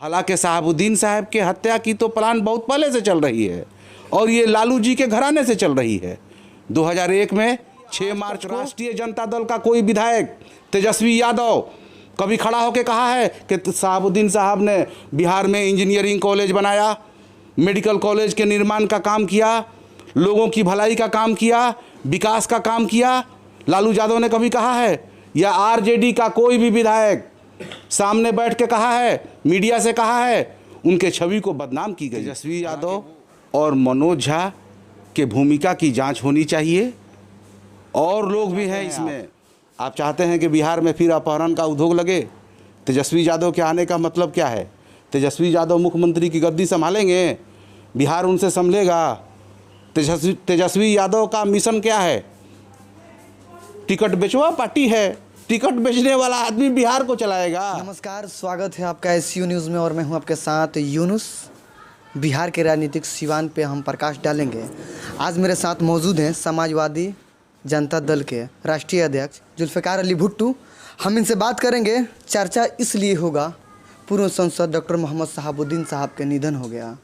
हालांकि शहाबुद्दीन साहब के हत्या की तो प्लान बहुत पहले से चल रही है और ये लालू जी के घराने से चल रही है। 2001 में 6 मार्च को राष्ट्रीय जनता दल का कोई विधायक तेजस्वी यादव कभी खड़ा होकर कहा है कि शहाबुद्दीन साहब ने बिहार में इंजीनियरिंग कॉलेज बनाया, मेडिकल कॉलेज के निर्माण का काम किया, लोगों की भलाई का काम किया, विकास का काम किया? लालू यादव ने कभी कहा है? या आरजेडी का कोई भी विधायक सामने बैठ के कहा है, मीडिया से कहा है? उनके छवि को बदनाम की गई। तेजस्वी यादव और मनोज झा के भूमिका की जांच होनी चाहिए। और लोग भी हैं इसमें। आप चाहते हैं कि बिहार में फिर अपहरण का उद्योग लगे? तेजस्वी यादव के आने का मतलब क्या है? तेजस्वी यादव मुख्यमंत्री की गद्दी संभालेंगे? बिहार उनसे संभलेगा? तेजस्वी यादव का मिशन क्या है? टिकट बेचवा पार्टी है, टिकट बेचने वाला आदमी बिहार को चलाएगा। नमस्कार, स्वागत है आपका SU न्यूज़ में और मैं हूं आपके साथ यूनुस। बिहार के राजनीतिक सिवान पे हम प्रकाश डालेंगे। आज मेरे साथ मौजूद हैं समाजवादी जनता दल के राष्ट्रीय अध्यक्ष जुल्फ़िकार अली भुट्टू। हम इनसे बात करेंगे। चर्चा इसलिए होगा, पूर्व सांसद डॉक्टर मोहम्मद शहाबुद्दीन साहब के निधन हो गया।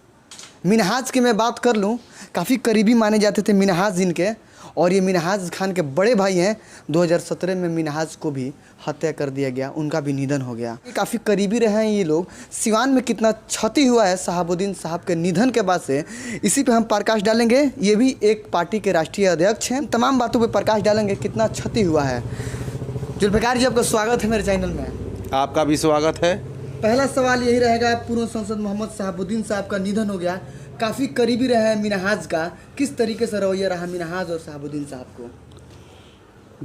मिनहाज की मैं बात कर लूँ, काफ़ी करीबी माने जाते थे मिनहाज इनके, और ये मिनहाज खान के बड़े भाई हैं। 2017 में मिनहाज को भी हत्या कर दिया गया, उनका भी निधन हो गया। काफ़ी करीबी रहे हैं ये लोग। सिवान में कितना क्षति हुआ है शहाबुद्दीन साहब के निधन के बाद से, इसी पे हम प्रकाश डालेंगे। ये भी एक पार्टी के राष्ट्रीय अध्यक्ष हैं। तमाम बातों पे प्रकाश डालेंगे, कितना क्षति हुआ है। जुल्फ़िकार जी, आपका स्वागत है मेरे चैनल में। आपका भी स्वागत है। पहला सवाल यही रहेगा, पूर्व सांसद मोहम्मद शहाबुद्दीन साहब का निधन हो गया, काफ़ी करीबी रहे हैं मिनहाज का, किस तरीके से रवैया रहा मिनहाज और शहाबुद्दीन साहब को?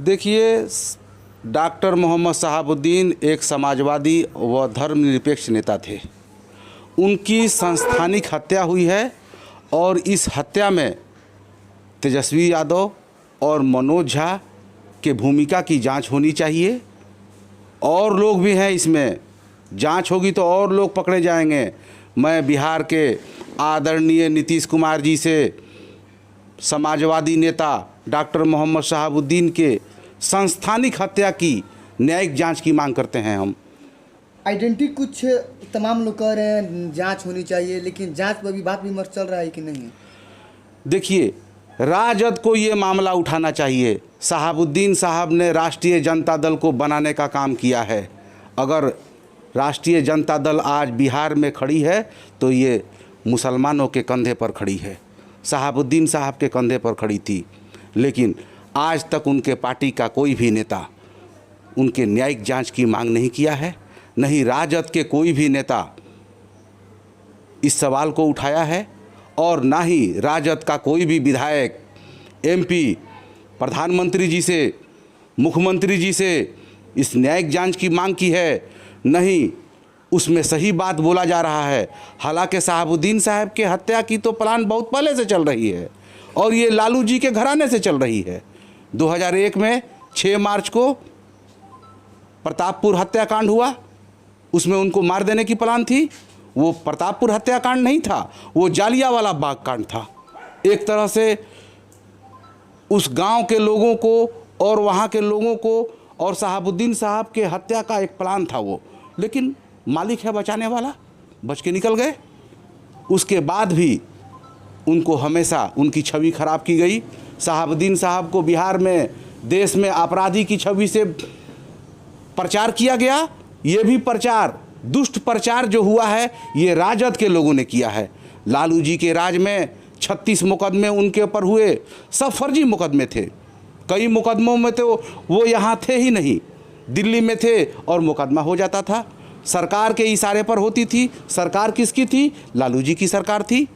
देखिए, डॉक्टर मोहम्मद शहाबुद्दीन एक समाजवादी व धर्मनिरपेक्ष नेता थे। उनकी संस्थानिक हत्या हुई है और इस हत्या में तेजस्वी यादव और मनोज झा के भूमिका की जांच होनी चाहिए। और लोग भी हैं इसमें, जांच होगी तो और लोग पकड़े जाएंगे। मैं बिहार के आदरणीय नीतीश कुमार जी से समाजवादी नेता डॉक्टर मोहम्मद शहाबुद्दीन के संस्थानिक हत्या की न्यायिक जांच की मांग करते हैं। हम आइडेंटिटी कुछ तमाम लोग कह रहे हैं जांच होनी चाहिए, लेकिन जांच पर भी बात विमर्श चल रहा है कि नहीं? देखिए, राजद को ये मामला उठाना चाहिए। शहाबुद्दीन साहब ने राष्ट्रीय जनता दल को बनाने का काम किया है। अगर राष्ट्रीय जनता दल आज बिहार में खड़ी है तो ये मुसलमानों के कंधे पर खड़ी है। शहाबुद्दीन साहब के कंधे पर खड़ी थी, लेकिन आज तक उनके पार्टी का कोई भी नेता उनके न्यायिक जांच की मांग नहीं किया है। नहीं राजद के कोई भी नेता इस सवाल को उठाया है, और ना ही राजद का कोई भी विधायक MP प्रधानमंत्री जी से, मुख्यमंत्री जी से इस न्यायिक जांच की मांग की है। नहीं उसमें सही बात बोला जा रहा है। हालांकि शहाबुद्दीन साहब के हत्या की तो प्लान बहुत पहले से चल रही है और ये लालू जी के घराने से चल रही है। 2001 में 6 मार्च को प्रतापपुर हत्याकांड हुआ, उसमें उनको मार देने की प्लान थी। वो प्रतापपुर हत्याकांड नहीं था, वो जालियांवाला बाग कांड था। एक तरह से उस गांव के लोगों को और वहाँ के लोगों को और शहाबुद्दीन साहब के हत्या का एक प्लान था वो, लेकिन मालिक है बचाने वाला, बच के निकल गए। उसके बाद भी उनको हमेशा उनकी छवि खराब की गई। शहाबुद्दीन साहब को बिहार में देश में अपराधी की छवि से प्रचार किया गया। ये भी प्रचार, दुष्ट प्रचार जो हुआ है, ये राजद के लोगों ने किया है। लालू जी के राज में 36 मुकदमे उनके ऊपर हुए, सब फर्जी मुकदमे थे। कई मुकदमों में तो वो यहाँ थे ही नहीं, दिल्ली में थे और मुकदमा हो जाता था। सरकार के इशारे पर होती थी। सरकार किसकी थी? लालू जी की सरकार थी।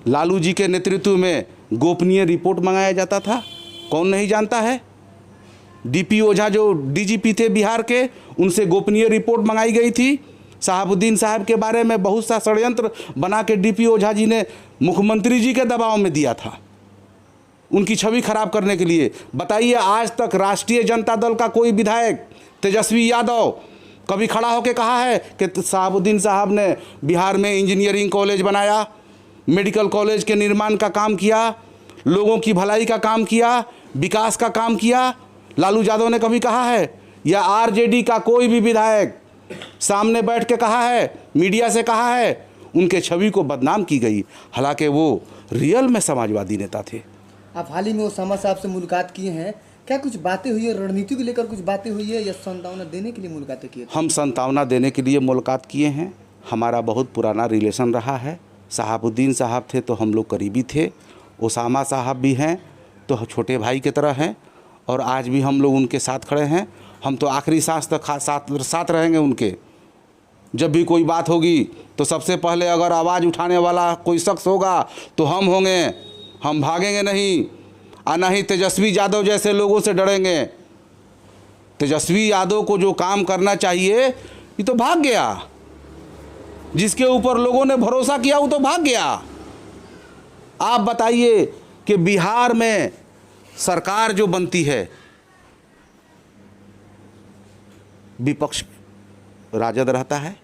लालू जी के नेतृत्व में गोपनीय रिपोर्ट मंगाया जाता था। कौन नहीं जानता है? DP ओझा जो DGP थे बिहार के, उनसे गोपनीय रिपोर्ट मंगाई गई थी। शहाबुद्दीन साहब के बारे में बहुत सा षड्यंत्र बना के DP ओझा जी ने मुख्यमंत्री जी के दबाव में दिया था, उनकी छवि खराब करने के लिए। बताइए, आज तक राष्ट्रीय जनता दल का कोई विधायक तेजस्वी यादव कभी खड़ा होकर कहा है कि शहाबुद्दीन साहब ने बिहार में इंजीनियरिंग कॉलेज बनाया, मेडिकल कॉलेज के निर्माण का काम किया, लोगों की भलाई का काम किया, विकास का काम किया? लालू यादव ने कभी कहा है? या आरजेडी का कोई भी विधायक सामने बैठ के कहा है, मीडिया से कहा है, उनके छवि को बदनाम की गई। हालांकि वो रियल में समाजवादी नेता थे। आप हाल ही में ओसामा साहब से मुलाकात किए हैं, क्या कुछ बातें हुई है, रणनीति को लेकर कुछ बातें हुई है या सांत्वना देने के लिए मुलाकातें की? हम सांत्वना देने के लिए मुलाकात किए हैं। हमारा बहुत पुराना रिलेशन रहा है। शहाबुद्दीन साहब थे तो हम लोग करीबी थे, ओसामा साहब भी हैं तो छोटे भाई की तरह हैं, और आज भी हम लोग उनके साथ खड़े हैं। हम तो आखिरी सांस तक साथ रहेंगे उनके। जब भी कोई बात होगी तो सबसे पहले अगर आवाज़ उठाने वाला कोई शख्स होगा तो हम होंगे। हम भागेंगे नहीं, और ना ही तेजस्वी यादव जैसे लोगों से डरेंगे। तेजस्वी यादव को जो काम करना चाहिए ये तो भाग गया। जिसके ऊपर लोगों ने भरोसा किया वो तो भाग गया। आप बताइए कि बिहार में सरकार जो बनती है, विपक्ष राजद रहता है।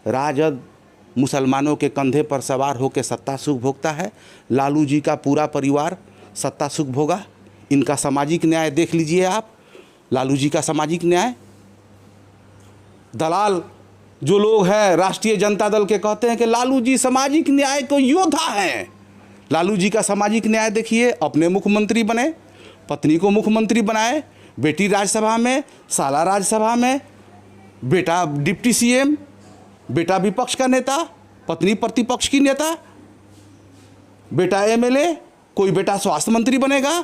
राजद मुसलमानों के कंधे पर सवार होकर सत्ता सुख भोगता है। लालू जी का पूरा परिवार सत्ता सुख भोगा। इनका सामाजिक न्याय देख लीजिए आप, लालू जी का सामाजिक न्याय। दलाल जो लोग हैं राष्ट्रीय जनता दल के कहते हैं कि लालू जी सामाजिक न्याय को योद्धा हैं। लालू जी का सामाजिक न्याय देखिए, अपने मुख्यमंत्री बने, पत्नी को मुख्यमंत्री बनाए, बेटी राज्यसभा में, साला राज्यसभा में, बेटा डिप्टी सीएम, बेटा विपक्ष का नेता, पत्नी प्रतिपक्ष की नेता, बेटा एमएलए, कोई बेटा स्वास्थ्य मंत्री बनेगा।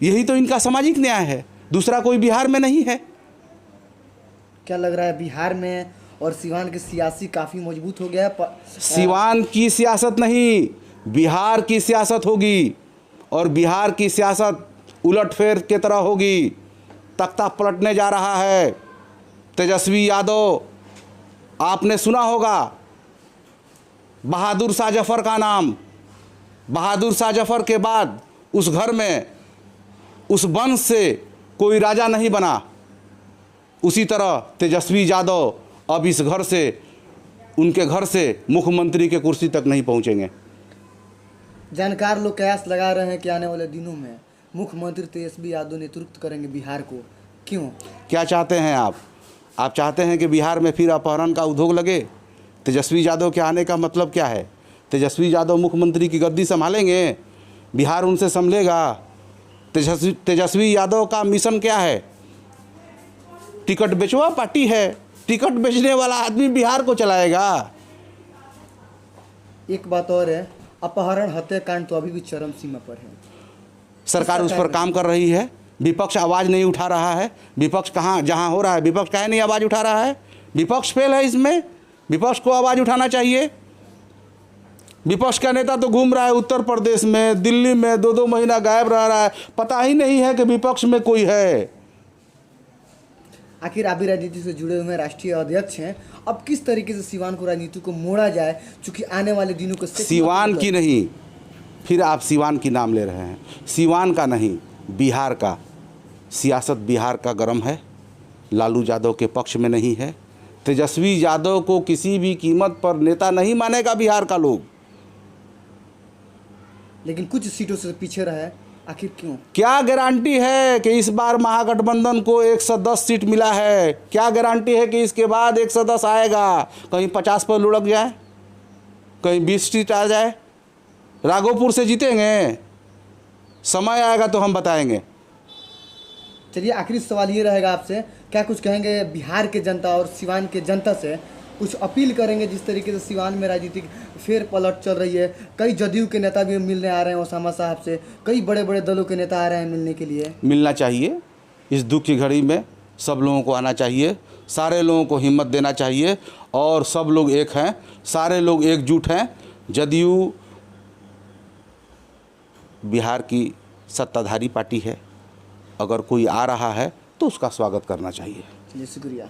यही तो इनका सामाजिक न्याय है, दूसरा कोई बिहार में नहीं है। क्या लग रहा है बिहार में और सिवान की सियासी काफ़ी मजबूत हो गया है? सिवान की सियासत नहीं, बिहार की सियासत होगी, और बिहार की सियासत उलटफेर के तरह होगी। तख्ता पलटने जा रहा है। तेजस्वी यादव, आपने सुना होगा बहादुर शाह जफर का नाम। बहादुर शाह जफर के बाद उस घर में, उस वंश से कोई राजा नहीं बना। उसी तरह तेजस्वी यादव अब इस घर से, उनके घर से मुख्यमंत्री के कुर्सी तक नहीं पहुंचेंगे। जानकार लोग कयास लगा रहे हैं कि आने वाले दिनों में मुख्यमंत्री तेजस्वी यादव नेतृत्व करेंगे बिहार को। क्यों? क्या चाहते हैं आप? आप चाहते हैं कि बिहार में फिर अपहरण का उद्योग लगे? तेजस्वी यादव के आने का मतलब क्या है? तेजस्वी यादव मुख्यमंत्री की गद्दी संभालेंगे? बिहार उनसे संभलेगा? तेजस्वी यादव का मिशन क्या है? टिकट बेचवा पार्टी है, टिकट बेचने वाला आदमी बिहार को चलाएगा। एक बात और है, अपहरण हत्याकांड तो अभी भी चरम सीमा पर है। सरकार उस पर काम कर रही है, विपक्ष आवाज़ नहीं उठा रहा है। विपक्ष कहाँ, जहाँ हो रहा है विपक्ष काहे नहीं आवाज़ उठा रहा है? विपक्ष फेल है इसमें, विपक्ष को आवाज़ उठाना चाहिए। विपक्ष का नेता तो घूम रहा है उत्तर प्रदेश में, दिल्ली में, 2-2 महीना गायब रह रहा है, पता ही नहीं है कि विपक्ष में कोई है। आखिर आप भी राजनीति से जुड़े हुए राष्ट्रीय अध्यक्ष हैं, अब किस तरीके से सिवान को राजनीति को मोड़ा जाए, क्योंकि आने वाले दिनों को सिवान की नहीं, फिर आप सिवान की नाम ले रहे हैं। सिवान का नहीं, बिहार का सियासत बिहार का गरम है, लालू यादव के पक्ष में नहीं है। तेजस्वी यादव को किसी भी कीमत पर नेता नहीं मानेगा बिहार का लोग। लेकिन कुछ सीटों से पीछे रहा है, आखिर क्यों? क्या गारंटी है कि इस बार महागठबंधन को 110 सीट मिला है? क्या गारंटी है कि इसके बाद 110 आएगा? कहीं 50 पर लुढ़क जाए, कहीं 20 सीट आ जाए। राघोपुर से जीतेंगे, समय आएगा तो हम बताएंगे। चलिए, आखिरी सवाल ये रहेगा आपसे, क्या कुछ कहेंगे बिहार के जनता और सिवान के जनता से? कुछ अपील करेंगे? जिस तरीके से सिवान में राजनीतिक फेर पलट चल रही है, कई जदयू के नेता भी मिलने आ रहे हैं ओसामा साहब से, कई बड़े बड़े दलों के नेता आ रहे हैं मिलने के लिए। मिलना चाहिए, इस दुख की घड़ी में सब लोगों को आना चाहिए, सारे लोगों को हिम्मत देना चाहिए, और सब लोग एक हैं, सारे लोग एकजुट हैं। जदयू बिहार की सत्ताधारी पार्टी है, अगर कोई आ रहा है तो उसका स्वागत करना चाहिए। चलिए, शुक्रिया।